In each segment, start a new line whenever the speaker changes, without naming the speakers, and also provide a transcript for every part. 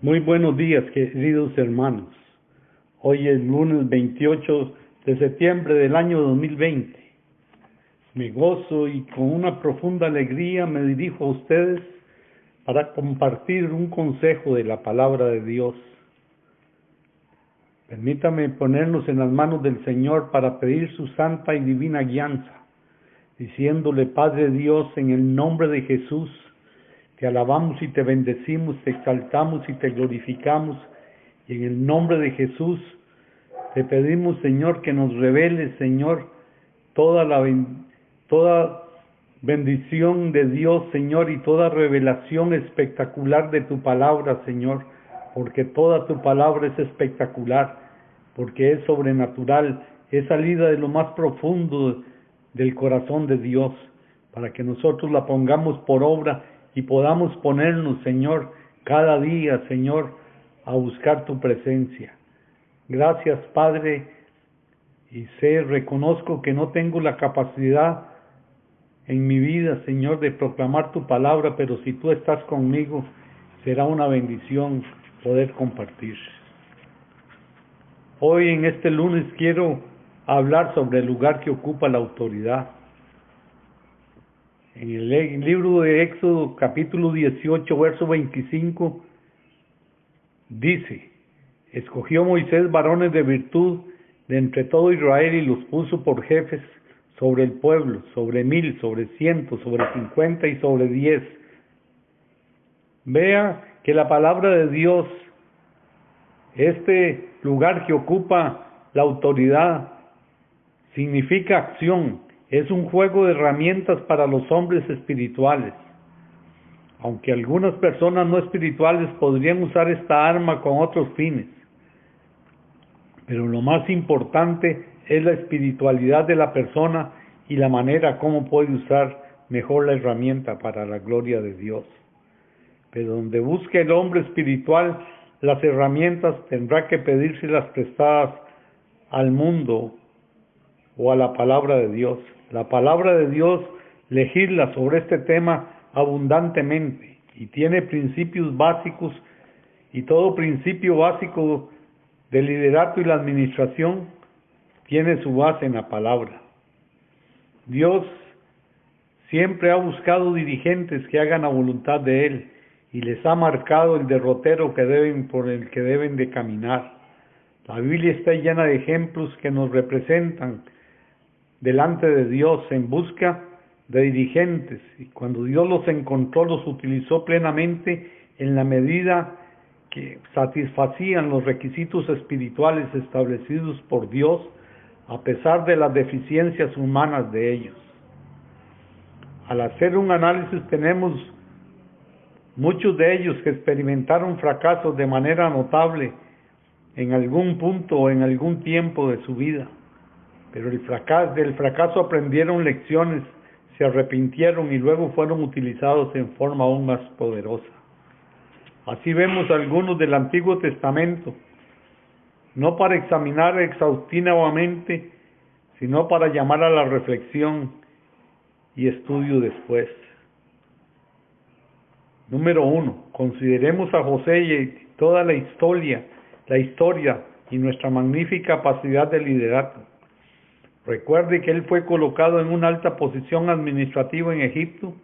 Muy buenos días, queridos hermanos. Hoy es lunes 28 de septiembre del año 2020. Me gozo y con una profunda alegría me dirijo a ustedes para compartir un consejo de la palabra de Dios. Permítame ponernos en las manos del Señor para pedir su santa y divina guianza, diciéndole: Padre Dios, en el nombre de Jesús, te alabamos y te bendecimos, te exaltamos y te glorificamos, y en el nombre de Jesús te pedimos, Señor, que nos reveles, Señor, toda bendición de Dios, Señor, y toda revelación espectacular de tu palabra, Señor, porque toda tu palabra es espectacular, porque es sobrenatural, es salida de lo más profundo del corazón de Dios, para que nosotros la pongamos por obra y podamos ponernos, Señor, cada día, Señor, a buscar tu presencia. Gracias, Padre, y reconozco que no tengo la capacidad en mi vida, Señor, de proclamar tu palabra, pero si tú estás conmigo, será una bendición poder compartir. Hoy, en este lunes, quiero hablar sobre el lugar que ocupa la autoridad. En el libro de Éxodo, capítulo 18, verso 25, dice: Escogió Moisés varones de virtud de entre todo Israel y los puso por jefes sobre el pueblo, sobre 1000, sobre 100, sobre 50 y sobre 10. Vea que la palabra de Dios, este lugar que ocupa la autoridad, significa acción. Es un juego de herramientas para los hombres espirituales. Aunque algunas personas no espirituales podrían usar esta arma con otros fines. Pero lo más importante es la espiritualidad de la persona y la manera como puede usar mejor la herramienta para la gloria de Dios. Pero donde busque el hombre espiritual las herramientas, tendrá que pedírselas prestadas al mundo o a la palabra de Dios. La palabra de Dios legisla sobre este tema abundantemente y tiene principios básicos, y todo principio básico del liderato y la administración tiene su base en la palabra. Dios siempre ha buscado dirigentes que hagan la voluntad de Él y les ha marcado el derrotero por el que deben de caminar. La Biblia está llena de ejemplos que nos representan delante de Dios en busca de dirigentes, y cuando Dios los encontró, los utilizó plenamente en la medida que satisfacían los requisitos espirituales establecidos por Dios, a pesar de las deficiencias humanas de ellos. Al hacer un análisis, tenemos muchos de ellos que experimentaron fracasos de manera notable en algún punto o en algún tiempo de su vida. Pero del fracaso aprendieron lecciones, se arrepintieron y luego fueron utilizados en forma aún más poderosa. Así vemos algunos del Antiguo Testamento, no para examinar exhaustivamente, sino para llamar a la reflexión y estudio después. Número 1. Consideremos a José y toda la historia y nuestra magnífica capacidad de liderato. Recuerde que él fue colocado en una alta posición administrativa en Egipto,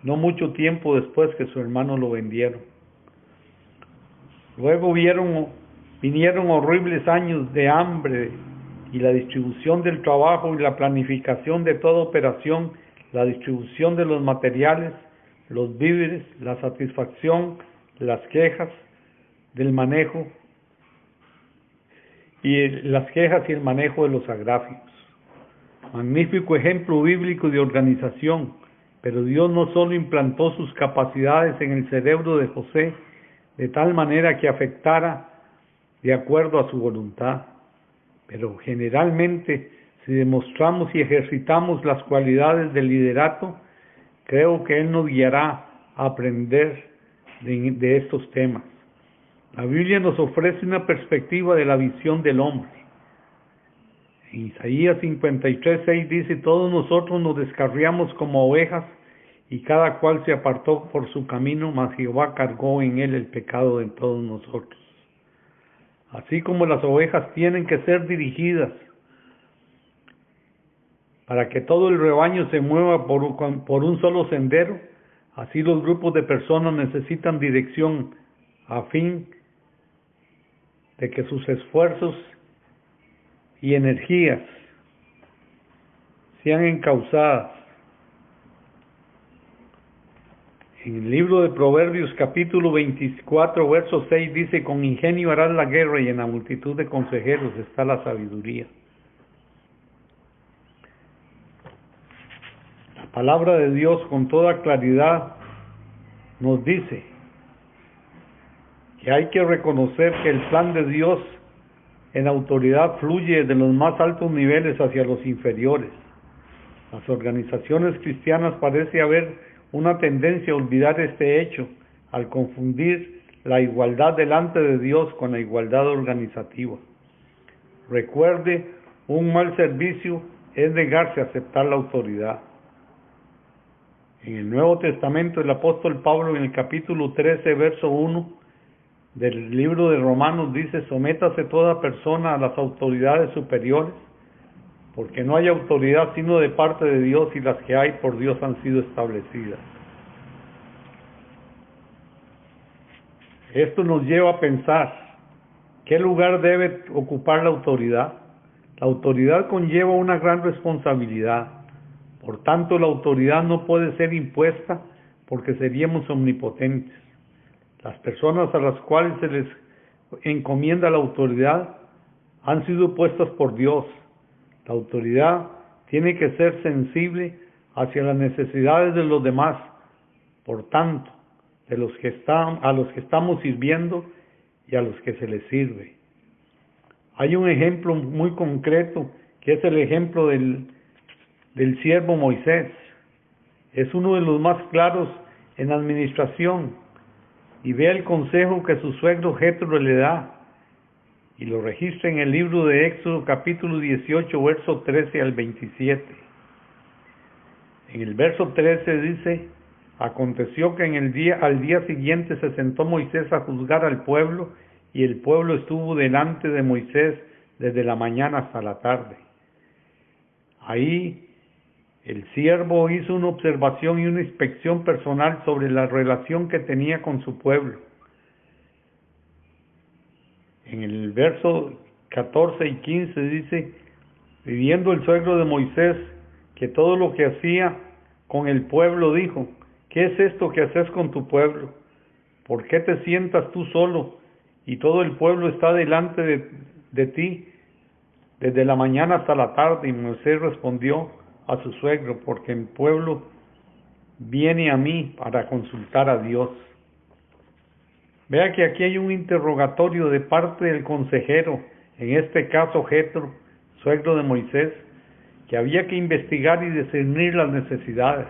no mucho tiempo después que su hermano lo vendieron. Luego vinieron horribles años de hambre, y la distribución del trabajo y la planificación de toda operación, la distribución de los materiales, los víveres, la satisfacción, las quejas del manejo y el manejo de los agravios. Magnífico ejemplo bíblico de organización, pero Dios no solo implantó sus capacidades en el cerebro de José de tal manera que afectara de acuerdo a su voluntad, pero generalmente, si demostramos y ejercitamos las cualidades del liderato, creo que Él nos guiará a aprender de estos temas. La Biblia nos ofrece una perspectiva de la visión del hombre. En Isaías 53:6 dice: todos nosotros nos descarriamos como ovejas, y cada cual se apartó por su camino, mas Jehová cargó en él el pecado de todos nosotros. Así como las ovejas tienen que ser dirigidas para que todo el rebaño se mueva por un solo sendero, así los grupos de personas necesitan dirección a fin de que sus esfuerzos y energías sean encauzadas. En el libro de Proverbios capítulo 24 verso 6 dice: con ingenio harás la guerra y en la multitud de consejeros está la sabiduría. La palabra de Dios con toda claridad nos dice que hay que reconocer que el plan de Dios en autoridad fluye de los más altos niveles hacia los inferiores. Las organizaciones cristianas parece haber una tendencia a olvidar este hecho al confundir la igualdad delante de Dios con la igualdad organizativa. Recuerde, un mal servicio es negarse a aceptar la autoridad. En el Nuevo Testamento, el apóstol Pablo, en el capítulo 13, verso 1 del libro de Romanos, dice: sométase toda persona a las autoridades superiores, porque no hay autoridad sino de parte de Dios, y las que hay por Dios han sido establecidas. Esto nos lleva a pensar, ¿qué lugar debe ocupar la autoridad? La autoridad conlleva una gran responsabilidad. Por tanto, la autoridad no puede ser impuesta porque seríamos omnipotentes. Las personas a las cuales se les encomienda la autoridad han sido puestas por Dios. La autoridad tiene que ser sensible hacia las necesidades de los demás, por tanto, a los que estamos sirviendo y a los que se les sirve. Hay un ejemplo muy concreto que es el ejemplo del siervo Moisés. Es uno de los más claros en la administración, y ve el consejo que su suegro Jetro le da, y lo registra en el libro de Éxodo capítulo 18 verso 13 al 27. En el verso 13 dice: aconteció que al día siguiente se sentó Moisés a juzgar al pueblo, y el pueblo estuvo delante de Moisés desde la mañana hasta la tarde. Ahí el siervo hizo una observación y una inspección personal sobre la relación que tenía con su pueblo. En el verso 14 y 15 dice: viviendo el suegro de Moisés que todo lo que hacía con el pueblo, dijo: ¿qué es esto que haces con tu pueblo? ¿Por qué te sientas tú solo y todo el pueblo está delante de ti desde la mañana hasta la tarde? Y Moisés respondió a su suegro: porque el pueblo viene a mí para consultar a Dios. Vea que aquí hay un interrogatorio de parte del consejero, en este caso Jetro, suegro de Moisés, que había que investigar y discernir las necesidades.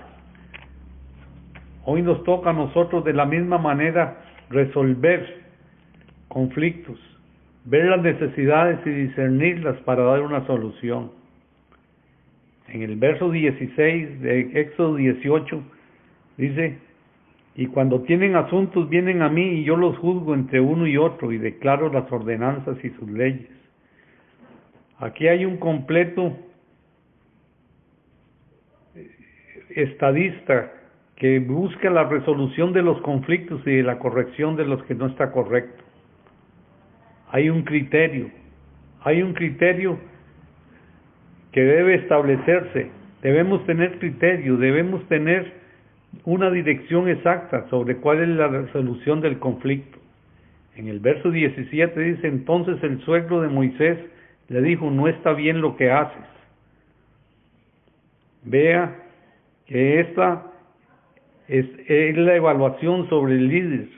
Hoy nos toca a nosotros de la misma manera resolver conflictos, ver las necesidades y discernirlas para dar una solución. En el verso 16 de Éxodo 18 dice: y cuando tienen asuntos vienen a mí, y yo los juzgo entre uno y otro, y declaro las ordenanzas y sus leyes. Aquí hay un completo estadista que busca la resolución de los conflictos y de la corrección de los que no está correcto. Hay un criterio que debe establecerse. Debemos tener criterio, debemos tener una dirección exacta sobre cuál es la resolución del conflicto. En el verso 17 dice: entonces el suegro de Moisés le dijo: no está bien lo que haces. Vea que esta es la evaluación sobre el líder,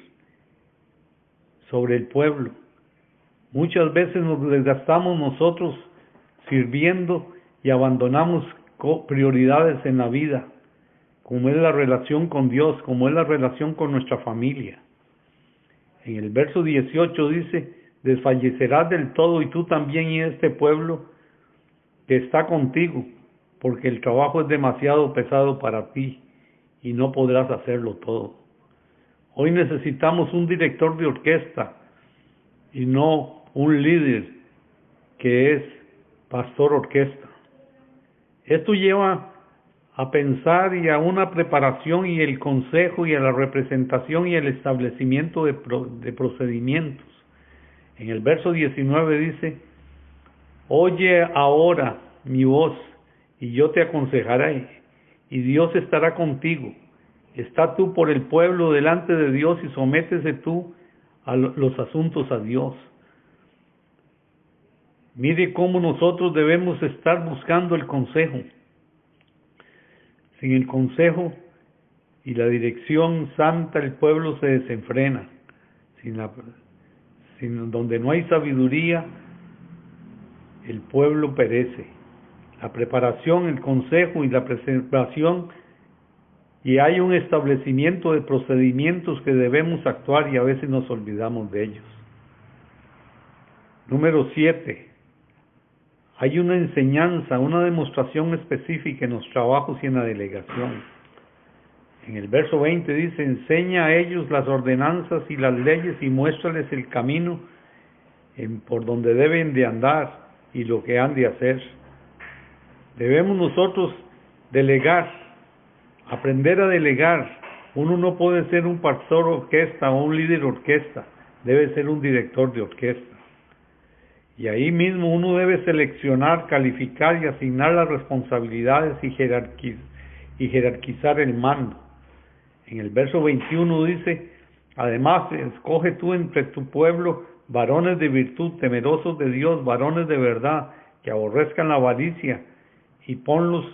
sobre el pueblo. Muchas veces nos desgastamos nosotros sirviendo y abandonamos prioridades en la vida, como es la relación con Dios, como es la relación con nuestra familia. En el verso 18 dice: desfallecerás del todo, y tú también, y este pueblo que está contigo, porque el trabajo es demasiado pesado para ti. y no podrás hacerlo todo. Hoy necesitamos un director de orquesta y no un líder que es pastor orquesta. Esto lleva a pensar y a una preparación y el consejo y a la representación y el establecimiento de procedimientos. En el verso 19 dice: oye ahora mi voz y yo te aconsejaré, y Dios estará contigo. Está tú por el pueblo delante de Dios y sométese tú a los asuntos a Dios. Mire cómo nosotros debemos estar buscando el consejo. Sin el consejo y la dirección santa, el pueblo se desenfrena. Donde no hay sabiduría, el pueblo perece. La preparación, el consejo y la preservación, y hay un establecimiento de procedimientos que debemos actuar y a veces nos olvidamos de ellos. Número 7. Hay una enseñanza, una demostración específica en los trabajos y en la delegación. En el verso 20 dice: enseña a ellos las ordenanzas y las leyes y muéstrales el camino por donde deben de andar y lo que han de hacer. Debemos nosotros delegar, aprender a delegar. Uno no puede ser un pastor orquesta o un líder orquesta, debe ser un director de orquesta. Y ahí mismo uno debe seleccionar, calificar y asignar las responsabilidades y jerarquizar el mando. En el verso 21 dice: además, escoge tú entre tu pueblo varones de virtud, temerosos de Dios, varones de verdad, que aborrezcan la avaricia, y ponlos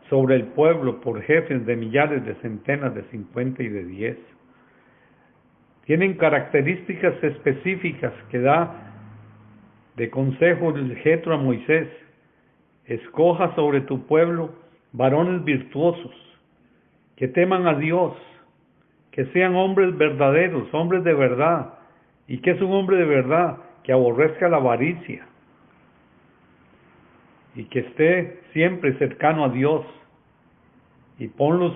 sobre el pueblo por jefes de millares, de centenas, de 50 y de 10. Tienen características específicas que da de consejo el Jetro a Moisés: escoja sobre tu pueblo varones virtuosos, que teman a Dios, que sean hombres verdaderos, hombres de verdad. ¿Y qué es un hombre de verdad? Que aborrezca la avaricia y que esté siempre cercano a Dios. Y ponlos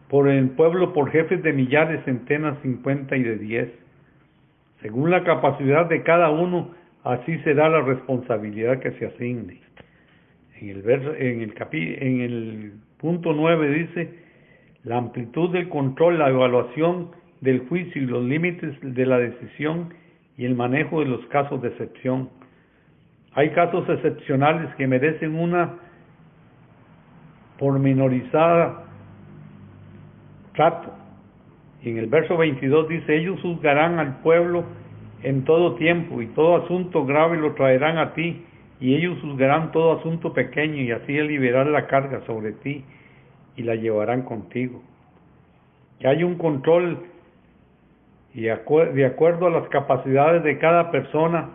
por el pueblo por jefes de millares, centenas, 50 y de 10. Según la capacidad de cada uno, así será la responsabilidad que se asigne. En el punto 9 dice: la amplitud del control, la evaluación del juicio y los límites de la decisión y el manejo de los casos de excepción. Hay casos excepcionales que merecen una pormenorizada trato. Y en el verso 22 dice: ellos juzgarán al pueblo en todo tiempo, y todo asunto grave lo traerán a ti, y ellos juzgarán todo asunto pequeño, y así aliviarán la carga sobre ti, y la llevarán contigo. Que hay un control, y de acuerdo a las capacidades de cada persona,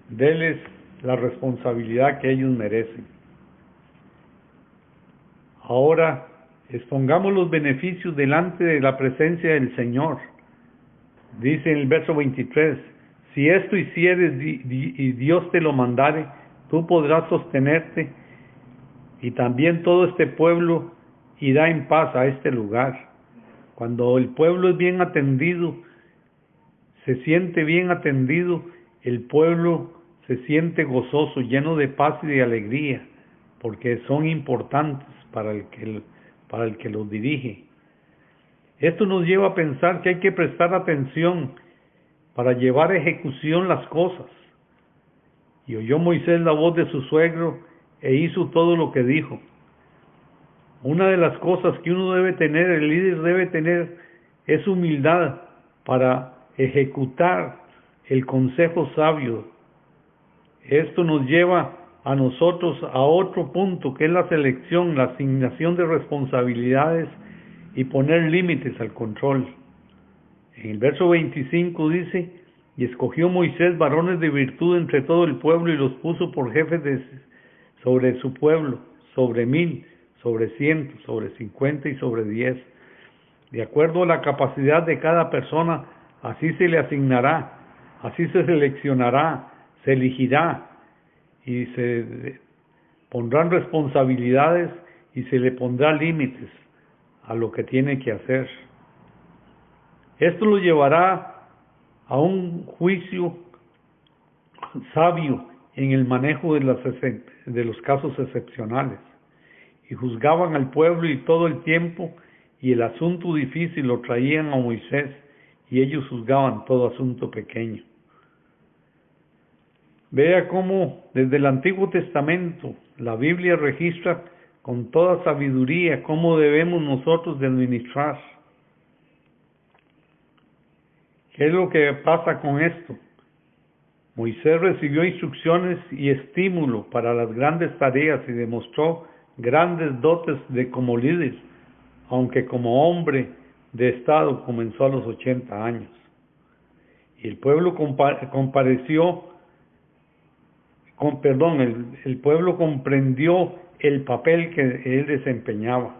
déles la responsabilidad que ellos merecen. Ahora, expongamos los beneficios delante de la presencia del Señor. Dice en el verso 23: si esto hicieres y Dios te lo mandare, tú podrás sostenerte, y también todo este pueblo irá en paz a este lugar. Cuando el pueblo es bien atendido, se siente bien atendido, el pueblo se siente gozoso, lleno de paz y de alegría, porque son importantes para el que los dirige. Esto nos lleva a pensar que hay que prestar atención para llevar a ejecución las cosas. Y oyó Moisés la voz de su suegro e hizo todo lo que dijo. Una de las cosas que uno debe tener, el líder debe tener, es humildad para ejecutar el consejo sabio. Esto nos lleva a nosotros a otro punto, que es la selección, la asignación de responsabilidades y poner límites al control. En el verso 25 dice: y escogió Moisés varones de virtud entre todo el pueblo y los puso por jefes sobre su pueblo, sobre 1000, sobre 100, sobre 50 y sobre 10. De acuerdo a la capacidad de cada persona, así se le asignará, así se seleccionará, se elegirá y se pondrán responsabilidades y se le pondrá límites a lo que tiene que hacer. Esto lo llevará a un juicio sabio en el manejo de los casos excepcionales. Y juzgaban al pueblo y todo el tiempo, y el asunto difícil lo traían a Moisés, y ellos juzgaban todo asunto pequeño. Vea cómo desde el Antiguo Testamento la Biblia registra con toda sabiduría cómo debemos nosotros de administrar. ¿Qué es lo que pasa con esto? Moisés recibió instrucciones y estímulo para las grandes tareas y demostró grandes dotes de como líder, aunque como hombre de Estado comenzó a los 80 años. Y el pueblo el pueblo comprendió el papel que él desempeñaba.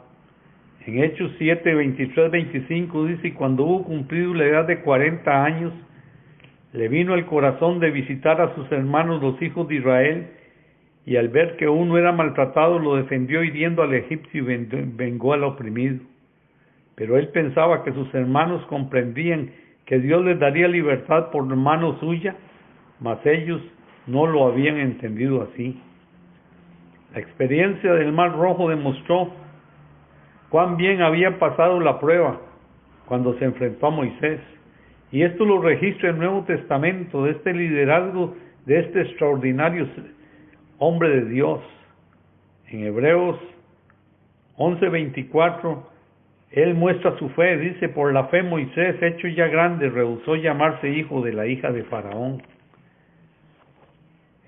En Hechos 7, 23, 25 dice: y cuando hubo cumplido la edad de 40 años, le vino al corazón de visitar a sus hermanos los hijos de Israel, y al ver que uno era maltratado, lo defendió hiriendo al egipcio y vengó al oprimido. Pero él pensaba que sus hermanos comprendían que Dios les daría libertad por mano suya, mas ellos no lo habían entendido así. La experiencia del Mar Rojo demostró cuán bien había pasado la prueba cuando se enfrentó a Moisés. Y esto lo registra el Nuevo Testamento, de este liderazgo, de este extraordinario hombre de Dios. En Hebreos 11:24, él muestra su fe, dice: por la fe Moisés, hecho ya grande, rehusó llamarse hijo de la hija de Faraón.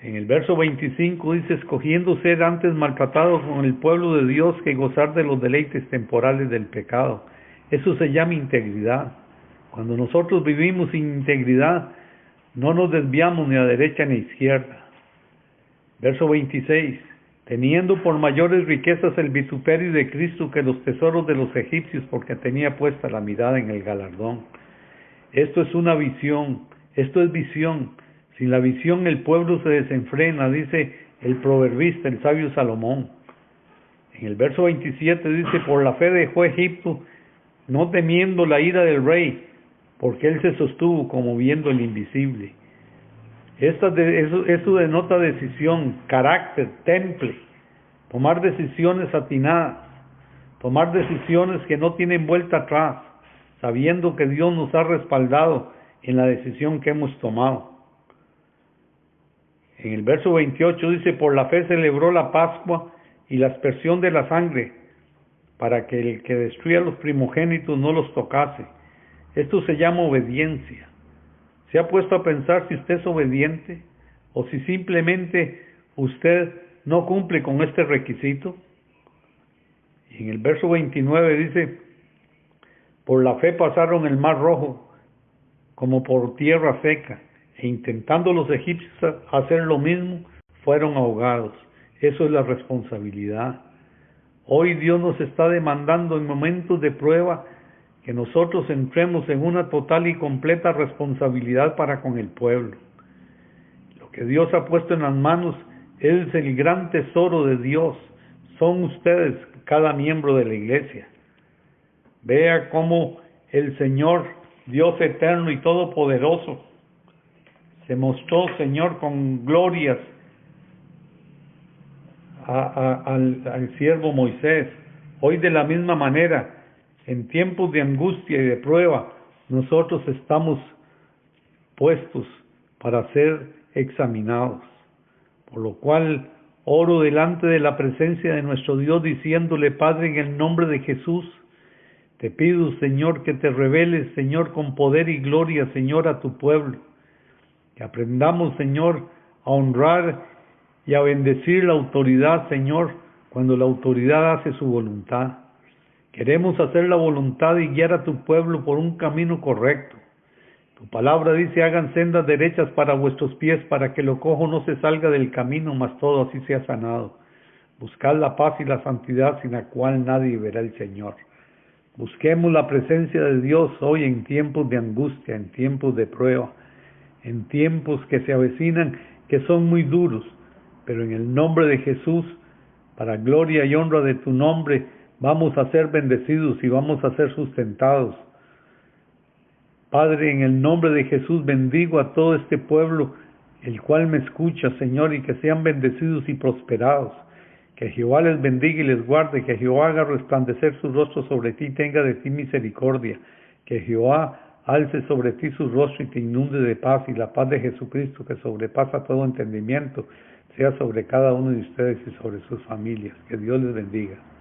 En el verso 25 dice: escogiendo ser antes maltratado con el pueblo de Dios que gozar de los deleites temporales del pecado. Eso se llama integridad. Cuando nosotros vivimos sin integridad, no nos desviamos ni a derecha ni a izquierda. Verso 26. Teniendo por mayores riquezas el vituperio de Cristo que los tesoros de los egipcios, porque tenía puesta la mirada en el galardón. Esto es una visión, esto es visión. Sin la visión el pueblo se desenfrena, dice el proverbista, el sabio Salomón. En el verso 27 dice: por la fe dejó Egipto, no temiendo la ira del rey, porque él se sostuvo como viendo el invisible. Eso denota decisión, carácter, temple, tomar decisiones atinadas, tomar decisiones que no tienen vuelta atrás, sabiendo que Dios nos ha respaldado en la decisión que hemos tomado. En el verso 28 dice: por la fe celebró la Pascua y la aspersión de la sangre, para que el que destruía los primogénitos no los tocase. Esto se llama obediencia. ¿Se ha puesto a pensar si usted es obediente o si simplemente usted no cumple con este requisito? Y en el verso 29 dice: por la fe pasaron el Mar Rojo como por tierra seca, e intentando los egipcios hacer lo mismo, fueron ahogados. Eso es la responsabilidad. Hoy Dios nos está demandando en momentos de prueba que nosotros entremos en una total y completa responsabilidad para con el pueblo. Lo que Dios ha puesto en las manos es el gran tesoro de Dios. Son ustedes, cada miembro de la iglesia. Vea cómo el Señor, Dios eterno y todopoderoso, se mostró, Señor, con glorias al siervo Moisés. Hoy de la misma manera, en tiempos de angustia y de prueba, nosotros estamos puestos para ser examinados. Por lo cual, oro delante de la presencia de nuestro Dios, diciéndole: Padre, en el nombre de Jesús, te pido, Señor, que te reveles, Señor, con poder y gloria, Señor, a tu pueblo. Que aprendamos, Señor, a honrar y a bendecir la autoridad, Señor, cuando la autoridad hace su voluntad. Queremos hacer la voluntad y guiar a tu pueblo por un camino correcto. Tu palabra dice: hagan sendas derechas para vuestros pies, para que lo cojo no se salga del camino, mas todo así sea sanado. Buscad la paz y la santidad, sin la cual nadie verá al Señor. Busquemos la presencia de Dios hoy en tiempos de angustia, en tiempos de prueba, en tiempos que se avecinan, que son muy duros, pero en el nombre de Jesús, para gloria y honra de tu nombre, vamos a ser bendecidos y vamos a ser sustentados. Padre, en el nombre de Jesús bendigo a todo este pueblo, el cual me escucha, Señor, y que sean bendecidos y prosperados. Que Jehová les bendiga y les guarde, que Jehová haga resplandecer su rostro sobre ti y tenga de ti misericordia. Que Jehová alce sobre ti su rostro y te inunde de paz, y la paz de Jesucristo, que sobrepasa todo entendimiento, sea sobre cada uno de ustedes y sobre sus familias. Que Dios les bendiga.